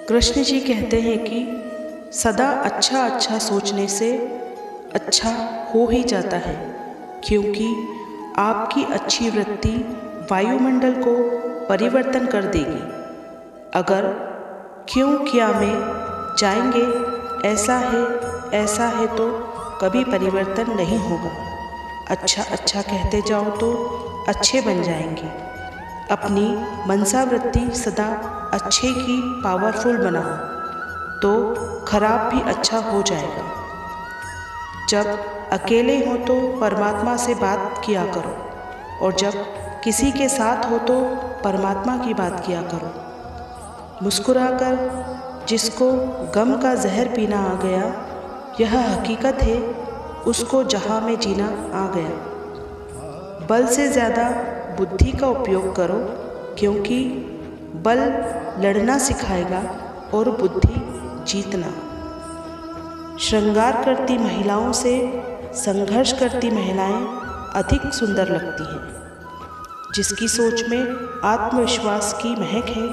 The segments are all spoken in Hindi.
कृष्ण जी कहते हैं कि सदा अच्छा अच्छा सोचने से अच्छा हो ही जाता है, क्योंकि आपकी अच्छी वृत्ति वायुमंडल को परिवर्तन कर देगी। अगर क्यों क्या में जाएंगे ऐसा है तो कभी परिवर्तन नहीं होगा। अच्छा अच्छा कहते जाओ तो अच्छे बन जाएंगे। अपनी मनसावृत्ति सदा अच्छे की पावरफुल बनाओ तो खराब भी अच्छा हो जाएगा। जब अकेले हो तो परमात्मा से बात किया करो, और जब किसी के साथ हो तो परमात्मा की बात किया करो। मुस्कुराकर जिसको गम का जहर पीना आ गया, यह हकीकत है उसको जहां में जीना आ गया। बल से ज़्यादा बुद्धि का उपयोग करो, क्योंकि बल लड़ना सिखाएगा और बुद्धि जीतना। श्रृंगार करती महिलाओं से संघर्ष करती महिलाएं अधिक सुंदर लगती हैं। जिसकी सोच में आत्मविश्वास की महक है,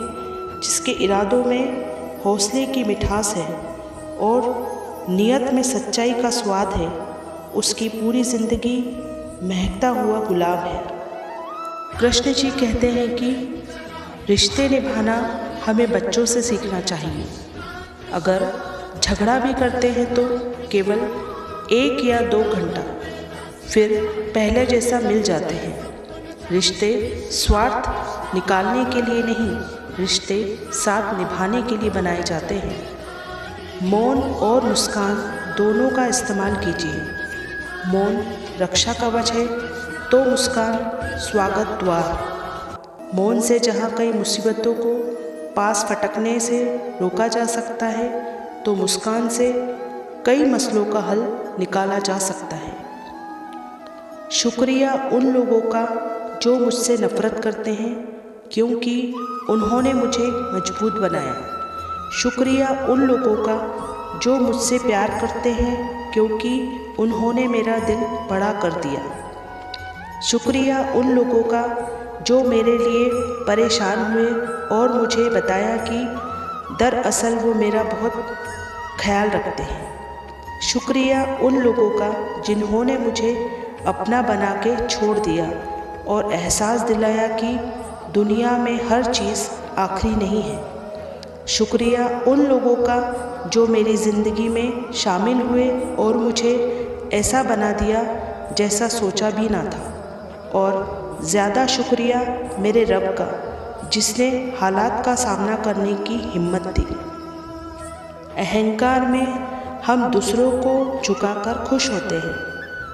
जिसके इरादों में हौसले की मिठास है और नियत में सच्चाई का स्वाद है, उसकी पूरी जिंदगी महकता हुआ गुलाब है। कृष्ण जी कहते हैं कि रिश्ते निभाना हमें बच्चों से सीखना चाहिए। अगर झगड़ा भी करते हैं तो केवल 1 या 2 घंटा, फिर पहले जैसा मिल जाते हैं। रिश्ते स्वार्थ निकालने के लिए नहीं, रिश्ते साथ निभाने के लिए बनाए जाते हैं। मौन और मुस्कान दोनों का इस्तेमाल कीजिए। मौन रक्षा कवच है तो मुस्कान स्वागत द्वार। मौन से जहाँ कई मुसीबतों को पास फटकने से रोका जा सकता है, तो मुस्कान से कई मसलों का हल निकाला जा सकता है। शुक्रिया उन लोगों का जो मुझसे नफरत करते हैं, क्योंकि उन्होंने मुझे मजबूत बनाया। शुक्रिया उन लोगों का जो मुझसे प्यार करते हैं, क्योंकि उन्होंने मेरा दिल बड़ा कर दिया। शुक्रिया उन लोगों का जो मेरे लिए परेशान हुए और मुझे बताया कि दरअसल वो मेरा बहुत ख्याल रखते हैं। शुक्रिया उन लोगों का जिन्होंने मुझे अपना बना के छोड़ दिया और एहसास दिलाया कि दुनिया में हर चीज़ आखिरी नहीं है। शुक्रिया उन लोगों का जो मेरी ज़िंदगी में शामिल हुए और मुझे ऐसा बना दिया जैसा सोचा भी ना था। और ज़्यादा शुक्रिया मेरे रब का, जिसने हालात का सामना करने की हिम्मत दी। अहंकार में हम दूसरों को झुकाकर खुश होते हैं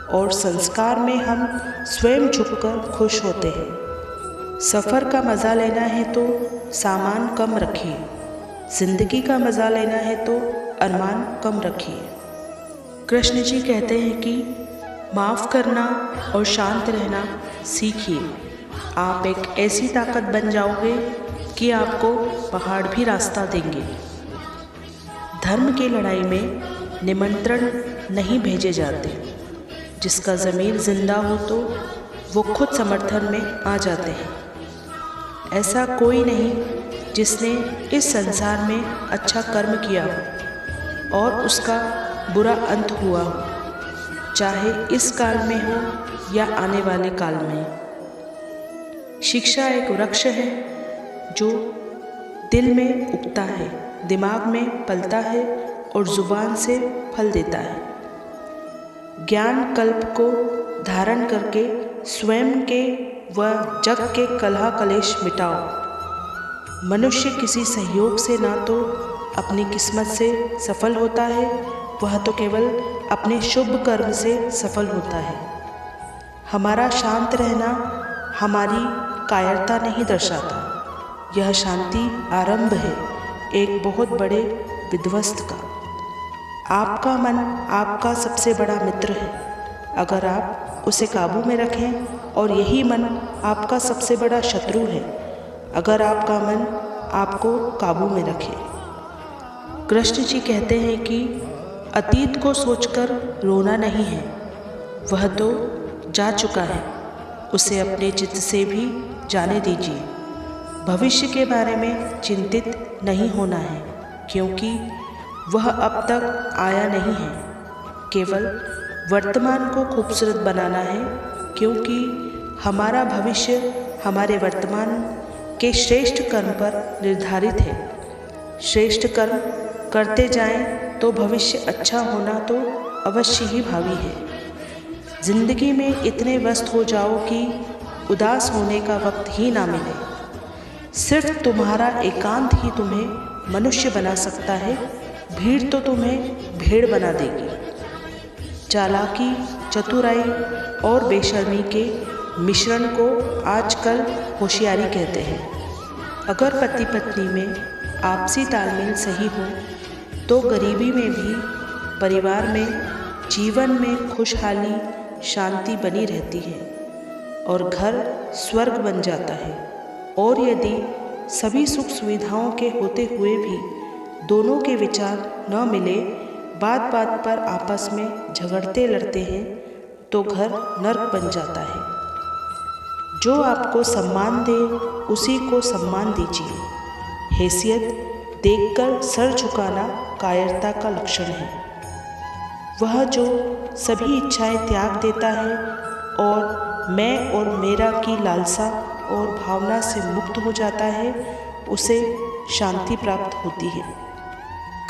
और संस्कार में हम स्वयं झुककर खुश होते हैं। सफ़र का मज़ा लेना है तो सामान कम रखिए, ज़िंदगी का मज़ा लेना है तो अरमान कम रखिए। कृष्ण जी कहते हैं कि माफ़ करना और शांत रहना सीखिए। आप एक ऐसी ताकत बन जाओगे कि आपको पहाड़ भी रास्ता देंगे। धर्म की लड़ाई में निमंत्रण नहीं भेजे जाते। जिसका ज़मीर जिंदा हो तो वो खुद समर्थन में आ जाते हैं। ऐसा कोई नहीं जिसने इस संसार में अच्छा कर्म किया हो और उसका बुरा अंत हुआ हो, चाहे इस काल में हो या आने वाले काल में। शिक्षा एक वृक्ष है जो दिल में उगता है, दिमाग में पलता है और जुबान से फल देता है। ज्ञान कल्प को धारण करके स्वयं के व जग के कलह कलेश मिटाओ। मनुष्य किसी सहयोग से ना तो अपनी किस्मत से सफल होता है, वह तो केवल अपने शुभ कर्म से सफल होता है। हमारा शांत रहना हमारी कायरता नहीं दर्शाता, यह शांति आरंभ है एक बहुत बड़े विध्वंस का। आपका मन आपका सबसे बड़ा मित्र है, अगर आप उसे काबू में रखें, और यही मन आपका सबसे बड़ा शत्रु है अगर आपका मन आपको काबू में रखे। कृष्ण जी कहते हैं कि अतीत को सोचकर रोना नहीं है, वह तो जा चुका है, उसे अपने चित्त से भी जाने दीजिए। भविष्य के बारे में चिंतित नहीं होना है, क्योंकि वह अब तक आया नहीं है। केवल वर्तमान को खूबसूरत बनाना है, क्योंकि हमारा भविष्य हमारे वर्तमान के श्रेष्ठ कर्म पर निर्धारित है। श्रेष्ठ कर्म करते जाएं तो भविष्य अच्छा होना तो अवश्य ही भावी है। जिंदगी में इतने व्यस्त हो जाओ कि उदास होने का वक्त ही ना मिले। सिर्फ तुम्हारा एकांत ही तुम्हें मनुष्य बना सकता है। भीड़ तो तुम्हें भेड़ बना देगी। चालाकी, चतुराई और बेशर्मी के मिश्रण को आजकल होशियारी कहते हैं। अगर पति पत्नी में आपसी तालमेल सही हो तो गरीबी में भी, परिवार में, जीवन में खुशहाली, शांति बनी रहती है और घर स्वर्ग बन जाता है। और यदि सभी सुख सुविधाओं के होते हुए भी दोनों के विचार न मिले, बात बात पर आपस में झगड़ते लड़ते हैं, तो घर नर्क बन जाता है। जो आपको सम्मान दे उसी को सम्मान दीजिए। हैसियत देखकर सर झुकाना कायरता का लक्षण है। वह जो सभी इच्छाएं त्याग देता है और मैं और मेरा की लालसा और भावना से मुक्त हो जाता है, उसे शांति प्राप्त होती है।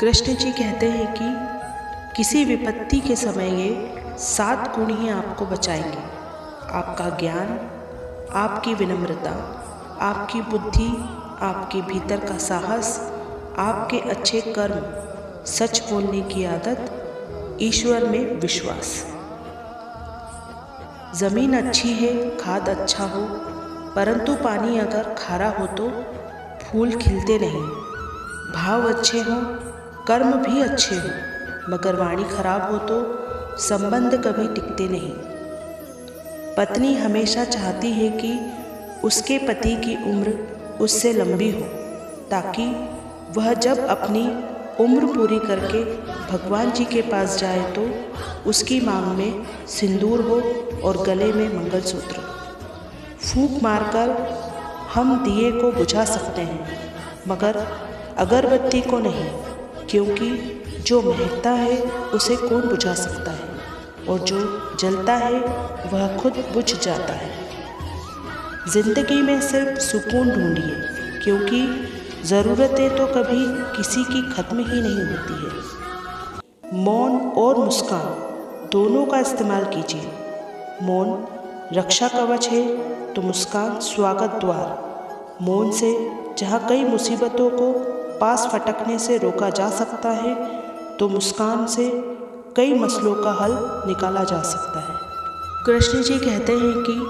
कृष्ण जी कहते हैं कि किसी विपत्ति के समय ये 7 गुण ही आपको बचाएंगे। आपका ज्ञान, आपकी विनम्रता, आपकी बुद्धि, आपके भीतर का साहस, आपके अच्छे कर्म, सच बोलने की आदत, ईश्वर में विश्वास। ज़मीन अच्छी है, खाद अच्छा हो, परंतु पानी अगर खारा हो तो फूल खिलते नहीं। भाव अच्छे हों, कर्म भी अच्छे हों, मगर वाणी खराब हो तो संबंध कभी टिकते नहीं। पत्नी हमेशा चाहती है कि उसके पति की उम्र उससे लंबी हो, ताकि वह जब अपनी उम्र पूरी करके भगवान जी के पास जाए तो उसकी मांग में सिंदूर हो और गले में मंगलसूत्र। फूंक मारकर हम दिए को बुझा सकते हैं, मगर अगरबत्ती को नहीं, क्योंकि जो महकता है उसे कौन बुझा सकता है, और जो जलता है वह खुद बुझ जाता है। जिंदगी में सिर्फ सुकून ढूंढिए, क्योंकि ज़रूरतें तो कभी किसी की ख़त्म ही नहीं होती है। मौन और मुस्कान दोनों का इस्तेमाल कीजिए। मौन रक्षा कवच है तो मुस्कान स्वागत द्वार। मौन से जहाँ कई मुसीबतों को पास फटकने से रोका जा सकता है, तो मुस्कान से कई मसलों का हल निकाला जा सकता है। कृष्ण जी कहते हैं कि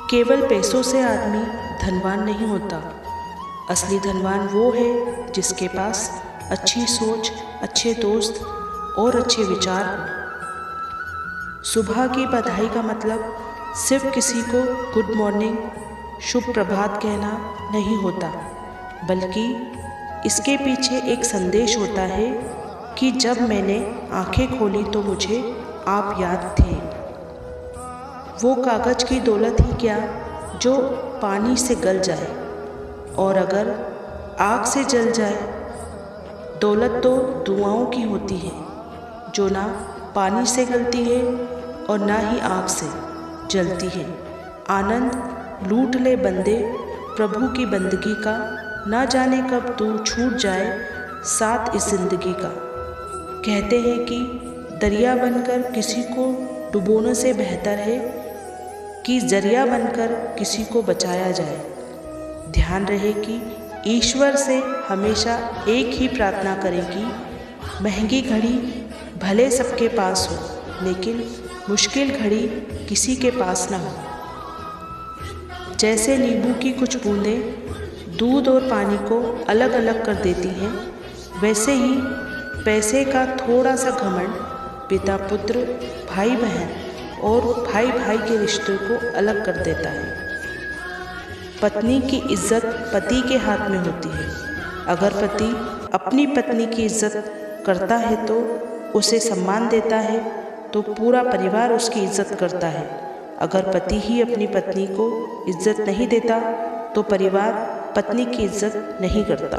केवल पैसों से आदमी धनवान नहीं होता। असली धनवान वो है जिसके पास अच्छी सोच, अच्छे दोस्त और अच्छे विचार हो। सुबह की बधाई का मतलब सिर्फ किसी को गुड मॉर्निंग, शुभ प्रभात कहना नहीं होता, बल्कि इसके पीछे एक संदेश होता है कि जब मैंने आंखें खोली तो मुझे आप याद थे। वो कागज़ की दौलत ही क्या जो पानी से गल जाए, और अगर आग से जल जाए। दौलत तो दुआओं की होती है, जो ना पानी से गलती है और ना ही आग से जलती है। आनंद लूट ले बंदे प्रभु की बंदगी का, ना जाने कब तू छूट जाए साथ इस जिंदगी का। कहते हैं कि दरिया बनकर किसी को डुबोने से बेहतर है कि जरिया बनकर किसी को बचाया जाए। ध्यान रहे कि ईश्वर से हमेशा एक ही प्रार्थना करें कि महंगी घड़ी भले सबके पास हो, लेकिन मुश्किल घड़ी किसी के पास ना हो। जैसे नींबू की कुछ बूंदें दूध और पानी को अलग अलग कर देती हैं, वैसे ही पैसे का थोड़ा सा घमंड पिता पुत्र, भाई बहन और भाई भाई के रिश्तों को अलग कर देता है। पत्नी की इज्जत पति के हाथ में होती है। अगर पति अपनी पत्नी की इज्जत करता है तो उसे सम्मान देता है, तो पूरा परिवार उसकी इज्जत करता है। अगर पति ही अपनी पत्नी को इज्जत नहीं देता तो परिवार पत्नी की इज्जत नहीं करता।